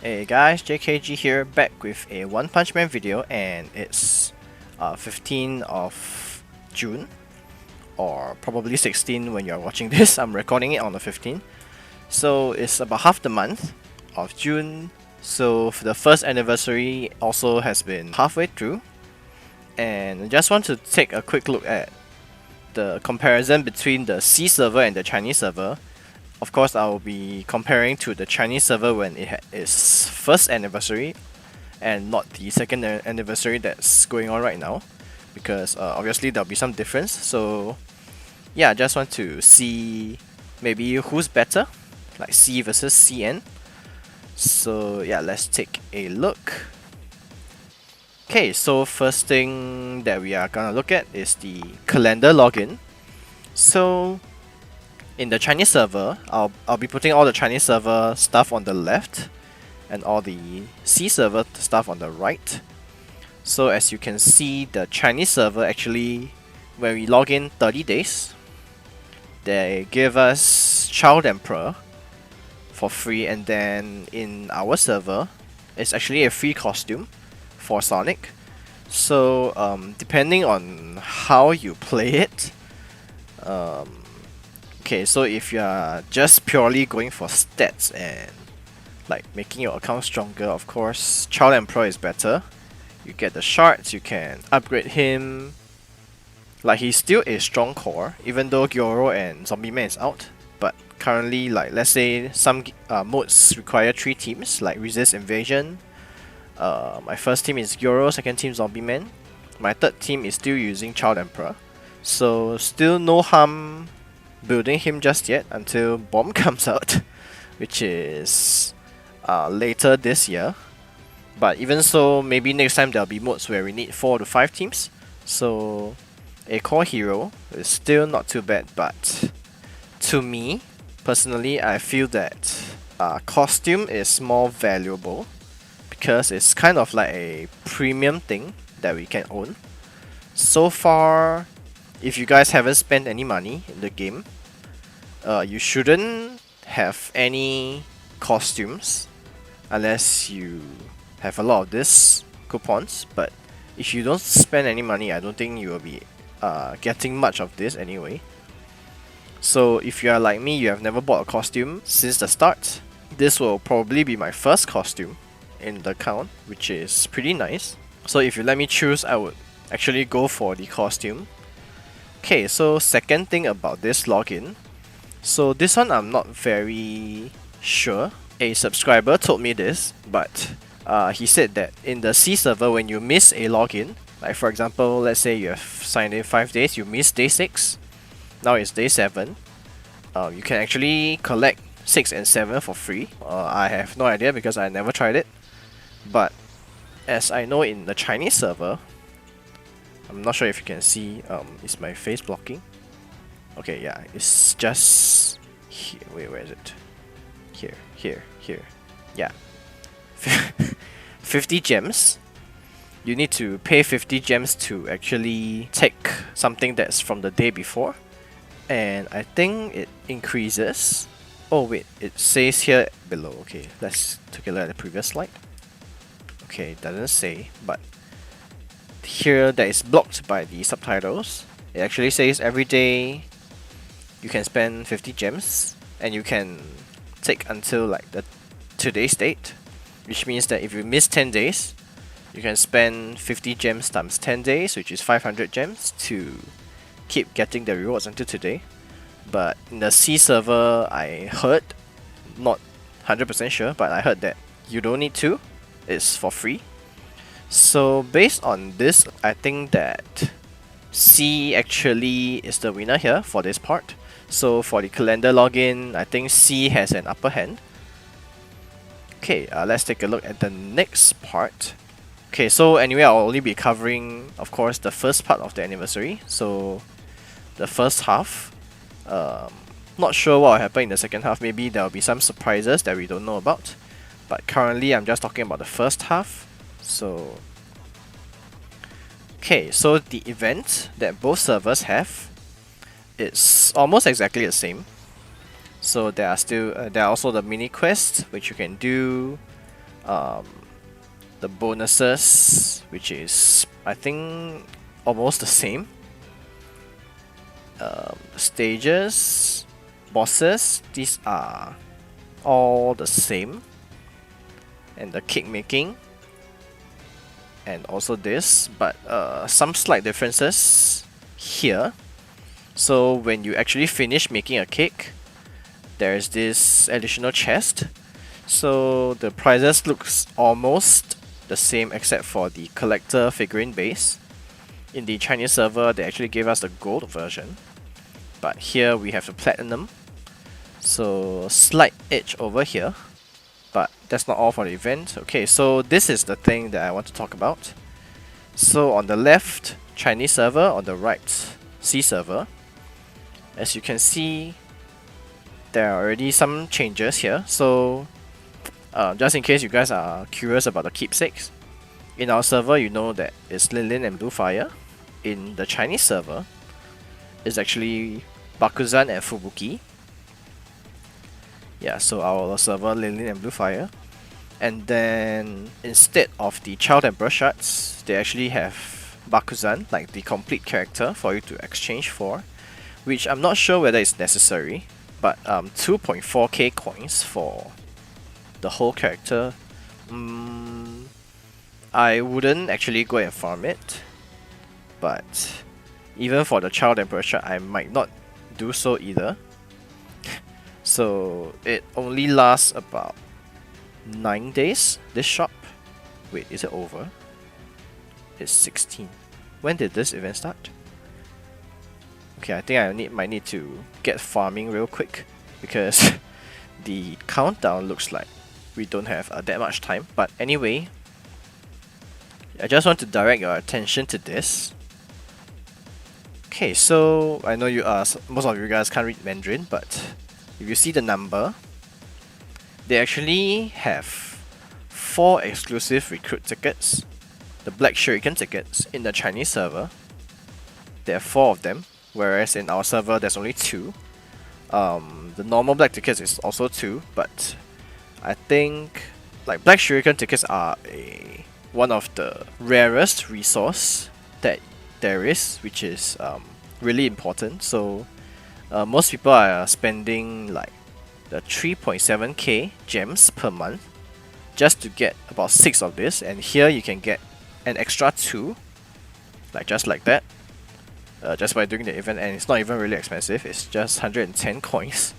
Hey guys, JKG here, back with a One Punch Man video, and it's 15th of June, or probably 16 when you're watching this. I'm recording it on the 15th, so it's about half the month of June. So for the first anniversary also has been halfway through, and I just want to take a quick look at the comparison between the C server and the Chinese server. Of course, I will be comparing to the Chinese server when it had its first anniversary and not the second anniversary that's going on right now, because obviously there'll be some difference. So yeah, I just want to see maybe who's better, like C versus CN. So yeah, let's take a look. Okay, so first thing that we are gonna look at is the calendar login. So in the Chinese server, I'll be putting all the Chinese server stuff on the left and all the C server stuff on the right. So as you can see, the Chinese server actually, when we log in 30 days, they give us Child Emperor for free, and then in our server, it's actually a free costume for Sonic. So depending on how you play it, okay, so if you are just purely going for stats and like making your account stronger, of course, Child Emperor is better. You get the shards, you can upgrade him. Like, he's still a strong core, even though Gyoro and Zombie Man is out. But currently, like, let's say some modes require 3 teams, like Resist Invasion. My first team is Gyoro, second team Zombie Man. My third team is still using Child Emperor. So still no harm building him just yet until Bomb comes out, which is later this year. But even so, maybe next time there'll be modes where we need 4 to 5 teams. So a core hero is still not too bad, but to me, personally, I feel that costume is more valuable because it's kind of like a premium thing that we can own. So far, if you guys haven't spent any money in the game, you shouldn't have any costumes unless you have a lot of these coupons. But if you don't spend any money, I don't think you will be getting much of this anyway. So if you are like me, you have never bought a costume since the start, this will probably be my first costume in the account, which is pretty nice. So if you let me choose, I would actually go for the costume. Okay, so second thing about this login. So this one I'm not very sure. A subscriber told me this, but he said that in the C server, when you miss a login, like for example, let's say you have signed in 5 days, you miss day 6, now it's day 7, you can actually collect 6 and 7 for free. I have no idea because I never tried it, but as I know in the Chinese server, I'm not sure if you can see, is my face blocking? Okay, yeah, it's just here. Wait, where is it? Here. Yeah. 50 gems. You need to pay 50 gems to actually take something that's from the day before. And I think it increases. Oh wait, it says here below. Okay, let's take a look at the previous slide. Okay, it doesn't say, but here that is blocked by the subtitles. It actually says every day you can spend 50 gems, and you can take until like the today's date, which means that if you miss 10 days, you can spend 50 gems times 10 days, which is 500 gems to keep getting the rewards until today. But in the C server, I heard, not 100% sure, but I heard that you don't need to, it's for free. So based on this, I think that C actually is the winner here for this part. So for the calendar login, I think C has an upper hand. Okay, let's take a look at the next part. Okay, so anyway, I'll only be covering, of course, the first part of the anniversary. So the first half. Not sure what will happen in the second half. Maybe there will be some surprises that we don't know about. But currently, I'm just talking about the first half. So okay, so the event that both servers have, it's almost exactly the same. So there are also the mini quests which you can do. Um, the bonuses, which is I think almost the same. Stages, bosses, these are all the same. And the cake making, and also this, but some slight differences here. So when you actually finish making a cake, there's this additional chest. So the prizes looks almost the same except for the collector figurine base. In the Chinese server, they actually gave us the gold version, but here we have the platinum. So slight edge over here, but that's not all for the event. Okay, so this is the thing that I want to talk about. So on the left, Chinese server, on the right, C server. As you can see, there are already some changes here. So just in case you guys are curious about the keepsakes, in our server you know that it's Lin Lin and Blue Fire. In the Chinese server, it's actually Bakuzan and Fubuki. Yeah, so our server Lin Lin and Blue Fire. And then instead of the Child Emperor shards, they actually have Bakuzan, like the complete character for you to exchange for, which I'm not sure whether it's necessary, but 2.4k coins for the whole character. I wouldn't actually go and farm it, but even for the Child Emperor shard, I might not do so either. So it only lasts about 9 days, this shop. Wait, is it over? It's 16. When did this event start? Okay, I think I might need to get farming real quick, because the countdown looks like we don't have that much time. But anyway, I just want to direct your attention to this. Okay, so I know most of you guys can't read Mandarin, but if you see the number, they actually have 4 exclusive recruit tickets, the Black Shuriken tickets, in the Chinese server. There are 4 of them, whereas in our server there's only 2. The normal black tickets is also 2, but I think like Black Shuriken tickets are one of the rarest resource that there is, which is really important. So most people are spending like the 3.7k gems per month just to get about 6 of this, and here you can get an extra 2, like just like that, just by doing the event, and it's not even really expensive, it's just 110 coins.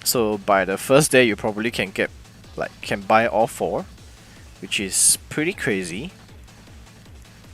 So by the first day you probably can buy all 4, which is pretty crazy.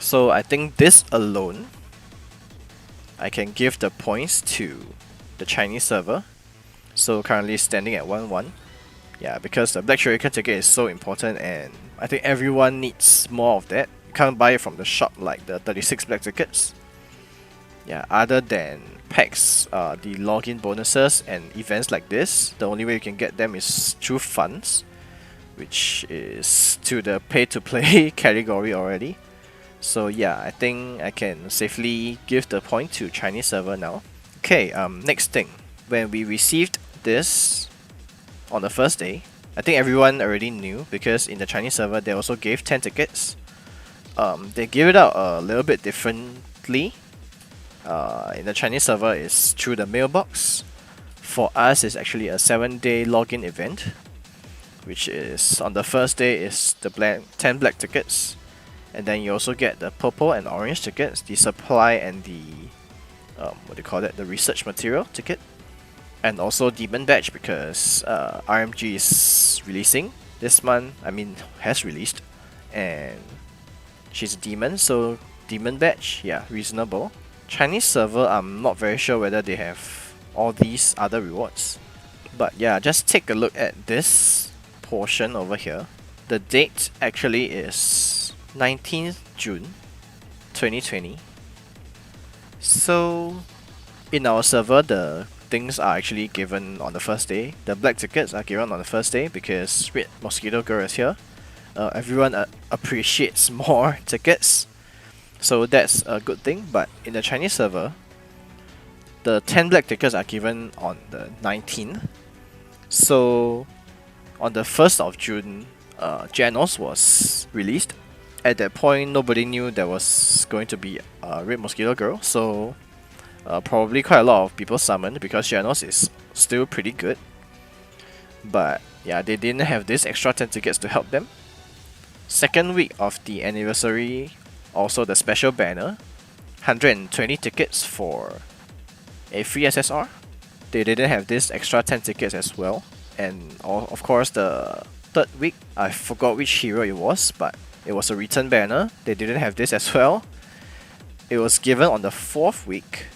So I think this alone, I can give the points to the Chinese server. So currently standing at 1-1. Yeah, because the Black Shuriken ticket is so important, and I think everyone needs more of that. You can't buy it from the shop like the 36 black tickets. Yeah, other than packs, the login bonuses and events like this, the only way you can get them is through funds, which is to the pay-to-play category already. So yeah, I think I can safely give the point to Chinese server now. Okay, next thing. When we received this on the first day, I think everyone already knew, because in the Chinese server they also gave 10 tickets. They give it out a little bit differently. In the Chinese server it's through the mailbox. For us it's actually a 7-day login event, which is on the first day is the 10 black tickets, and then you also get the purple and orange tickets, the supply and the the research material ticket, and also Demon Badge, because RMG is releasing this month, has released, and she's a demon, so Demon Badge, yeah, reasonable. Chinese server, I'm not very sure whether they have all these other rewards, but yeah, just take a look at this portion over here. The date actually is 19th June 2020. So in our server, the things are actually given on the first day. The black tickets are given on the first day because Red Mosquito Girl is here. Everyone appreciates more tickets, so that's a good thing. But in the Chinese server, the 10 black tickets are given on the 19th. So on the 1st of June, Janos was released. At that point, nobody knew there was going to be a Red Mosquito Girl, so probably quite a lot of people summoned because Janos is still pretty good. But yeah, they didn't have this extra 10 tickets to help them. Second week of the anniversary, also the special banner, 120 tickets for a free SSR. They didn't have this extra 10 tickets as well. And of course the third week, I forgot which hero it was, but it was a return banner. They didn't have this as well. It was given on the fourth week,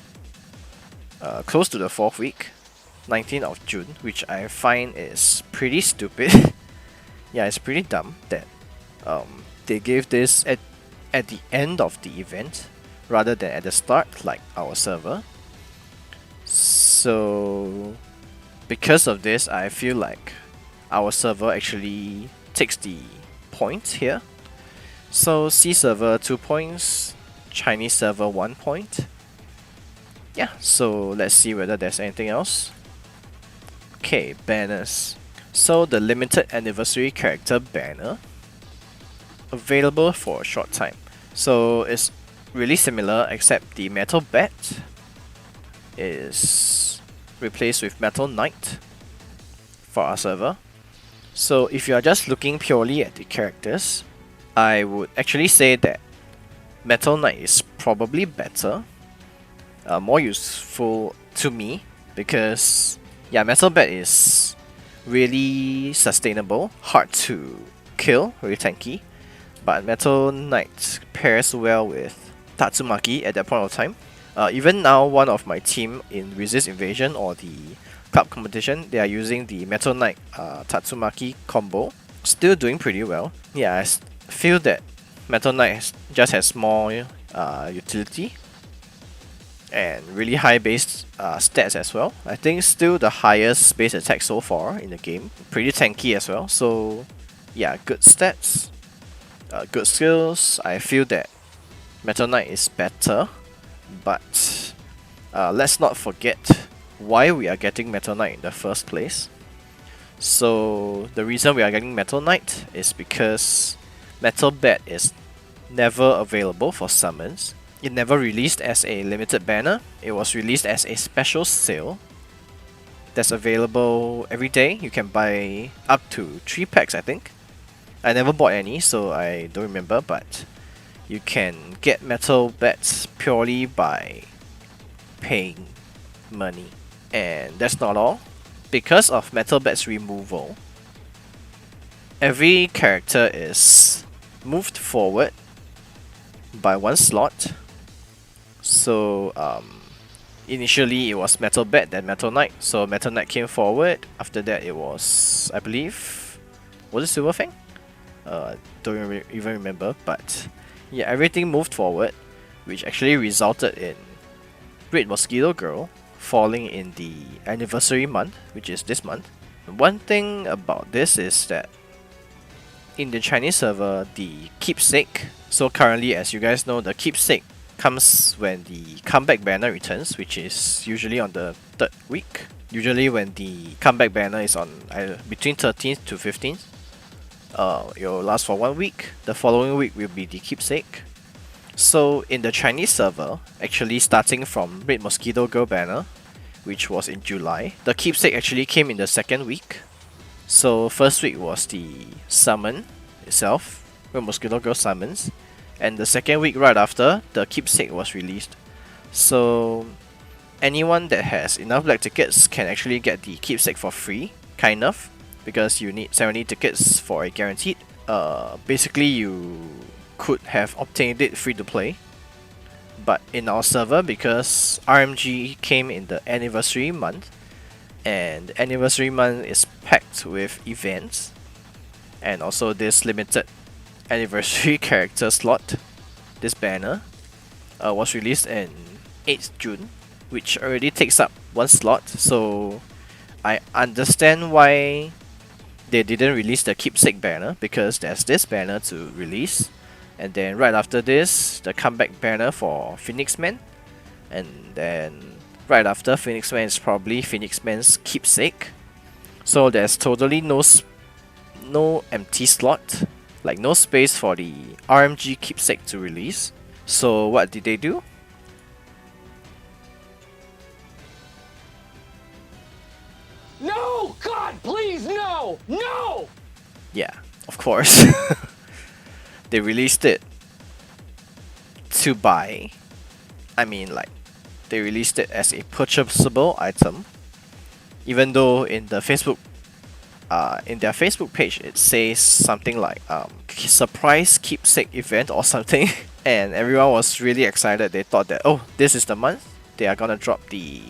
close to the fourth week, 19th of June, which I find is pretty stupid. Yeah, it's pretty dumb that they gave this at the end of the event rather than at the start like our server. So because of this, I feel like our server actually takes the points here. So C server 2 points, Chinese server 1 point. Yeah, so let's see whether there's anything else. Okay, banners. So the limited anniversary character banner, available for a short time. So it's really similar, except the metal bat is replaced with metal knight for our server. So if you are just looking purely at the characters, I would actually say that metal knight is probably better, more useful to me, because yeah, metal bat is really sustainable, hard to kill, very tanky, but metal knight pairs well with Tatsumaki at that point of time. Even now, one of my team in Resist Invasion or the club competition, they are using the Metal Knight Tatsumaki combo, still doing pretty well. Yeah, I feel that Metal Knight just has more utility and really high base stats as well. I think still the highest base attack so far in the game. Pretty tanky as well, so yeah, good stats, good skills. I feel that Metal Knight is better, but let's not forget why we are getting Metal Knight in the first place. So the reason we are getting Metal Knight is because Metal Bat is never available for summons. It never released as a limited banner. It was released as a special sale that's available every day. You can buy up to 3 packs, I think. I never bought any, so I don't remember, but you can get metal bats purely by paying money. And that's not all. Because of metal bats removal, every character is moved forward by 1 slot. So initially it was Metal Bat, then Metal Knight. So Metal Knight came forward. After that it was, I believe, was it Silver Fang? Don't even remember. But yeah, everything moved forward, which actually resulted in Red Mosquito Girl falling in the anniversary month, which is this month. One thing about this is that in the Chinese server, the Keepsake, so currently as you guys know, the Keepsake comes when the comeback banner returns, which is usually on the 3rd week. Usually when the comeback banner is on between 13th to 15th. It will last for 1 week. The following week will be the Keepsake. So in the Chinese server, actually starting from Red Mosquito Girl banner, which was in July, the Keepsake actually came in the 2nd week. So first week was the summon itself, Red Mosquito Girl summons, and the 2nd week right after, the Keepsake was released. So anyone that has enough black tickets can actually get the Keepsake for free, kind of, because you need 70 tickets for a guaranteed. Basically you could have obtained it free to play, but in our server, because RMG came in the anniversary month, and anniversary month is packed with events, and also this limited anniversary character slot, this banner was released in 8th June, which already takes up 1 slot, so I understand why they didn't release the Keepsake banner, because there's this banner to release, and then right after this, the comeback banner for Phoenix Man, and then right after Phoenix Man is probably Phoenix Man's Keepsake. So there's totally no no empty slot, like no space for the RMG Keepsake to release. So what did they do? No! God, please, no! No! Yeah, of course. They released it to buy. I mean, like, they released it as a purchasable item. Even though in the in their Facebook page, it says something like surprise keepsake event or something, and everyone was really excited. They thought that, oh, this is the month they are gonna drop the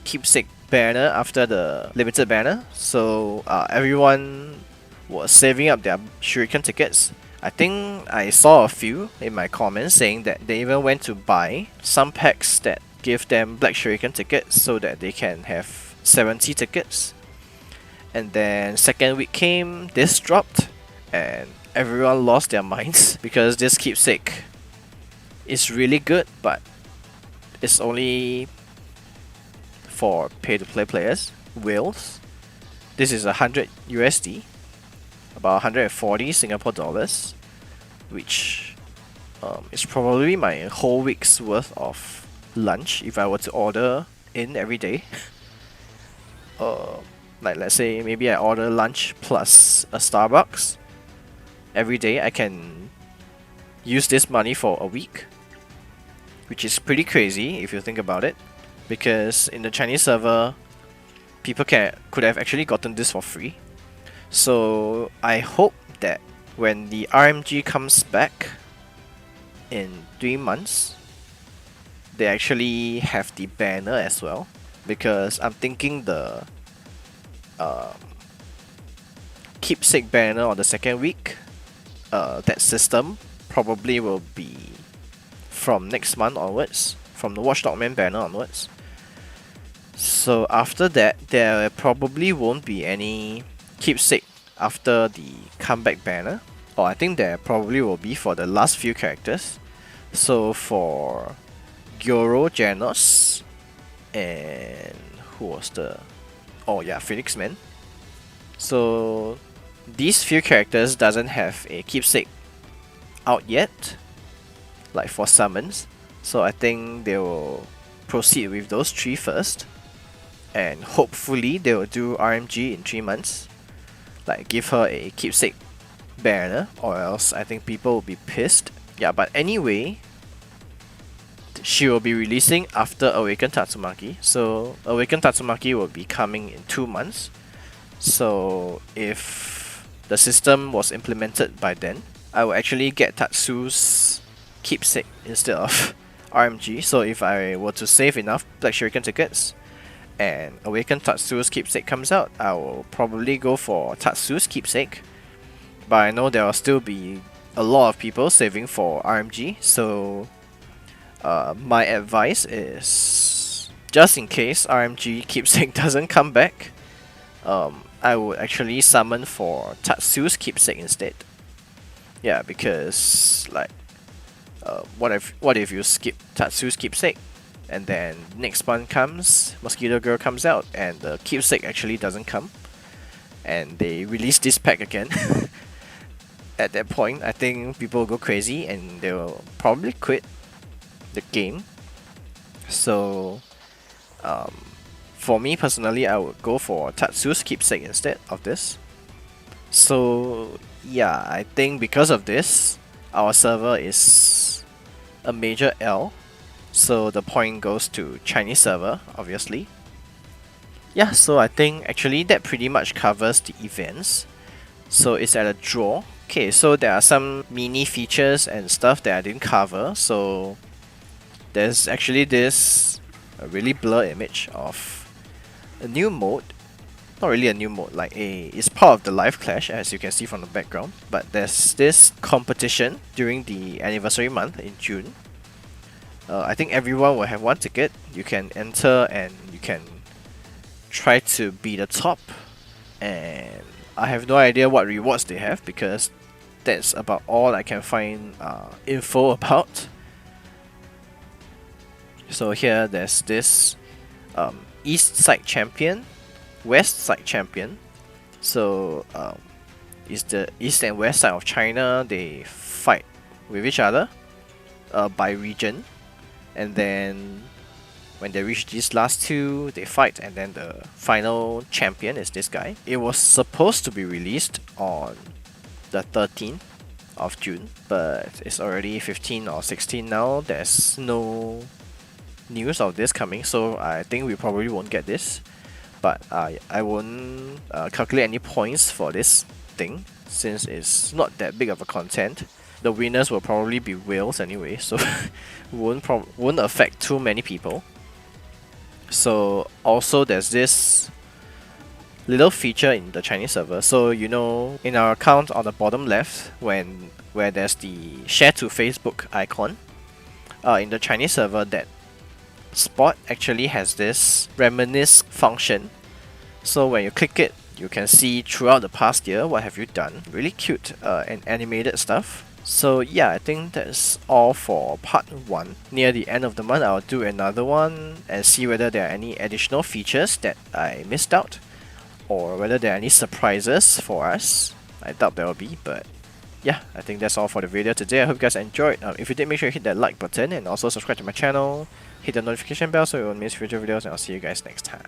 keepsake banner after the limited banner. So everyone was saving up their shuriken tickets. I think I saw a few in my comments saying that they even went to buy some packs that give them black shuriken tickets so that they can have 70 tickets. And then second week came, this dropped, and everyone lost their minds because this keepsake is really good, but it's only for pay-to-play players, whales. This is 100 USD, about 140 Singapore dollars, which is probably my whole week's worth of lunch if I were to order in every day. Like let's say maybe I order lunch plus a Starbucks every day, I can use this money for a week, which is pretty crazy if you think about it, because in the Chinese server people could have actually gotten this for free. So I hope that when the RMG comes back in 3 months, they actually have the banner as well, because I'm thinking the keepsake banner on the second week, that system probably will be from next month onwards, from the Watchdog banner onwards. So after that, there probably won't be any keepsake after the comeback banner, or I think there probably will be for the last few characters. So for Gyoro, Janos, and who was the... oh yeah, Phoenix Man. So these few characters doesn't have a keepsake out yet, like for summons. So I think they will proceed with those 3 first, and hopefully they will do RMG in 3 months, like give her a keepsake banner, or else I think people will be pissed. Yeah, but anyway, she will be releasing after Awaken Tatsumaki. So Awaken Tatsumaki will be coming in 2 months. So if the system was implemented by then, I will actually get Tatsu's keepsake instead of RMG. So if I were to save enough Black Shuriken tickets and Awaken Tatsu's keepsake comes out, I will probably go for Tatsu's keepsake. But I know there will still be a lot of people saving for RMG, so my advice is, just in case RMG keepsake doesn't come back, I would actually summon for Tatsu's keepsake instead. Yeah, because like, what if you skip Tatsu's keepsake, and then next month comes, Mosquito Girl comes out, and the keepsake actually doesn't come, and they release this pack again. At that point, I think people will go crazy and they will probably quit the game. So, for me personally, I would go for Tatsu's keepsake instead of this. So yeah, I think because of this, our server is a major L. So the point goes to Chinese server, obviously. Yeah, so I think actually that pretty much covers the events. So it's at a draw. Okay, so there are some mini features and stuff that I didn't cover. So there's actually this really blur image of a new mode. Not really a new mode, like it's part of the live clash, as you can see from the background. But there's this competition during the anniversary month in June. I think everyone will have 1 ticket. You can enter and you can try to be the top, and I have no idea what rewards they have because that's about all I can find info about. So here there's this East Side Champion, West Side Champion. So is the east and west side of China. They fight with each other by region, and then when they reach these last two, they fight, and then the final champion is this guy. It was supposed to be released on the 13th of June, but it's already 15 or 16 now. There's no news of this coming, so I think we probably won't get this. But I won't calculate any points for this thing since it's not that big of a content. The winners will probably be whales anyway, so won't affect too many people. So also there's this little feature in the Chinese server. So you know, in our account on the bottom left, where there's the share to Facebook icon, in the Chinese server, that spot actually has this reminisce function. So when you click it, you can see throughout the past year what have you done. Really cute and animated stuff. So yeah, I think that's all for part 1. Near the end of the month, I'll do another one and see whether there are any additional features that I missed out, or whether there are any surprises for us. I doubt there will be, but yeah, I think that's all for the video today. I hope you guys enjoyed. If you did, make sure you hit that like button and also subscribe to my channel. Hit the notification bell so you won't miss future videos, and I'll see you guys next time.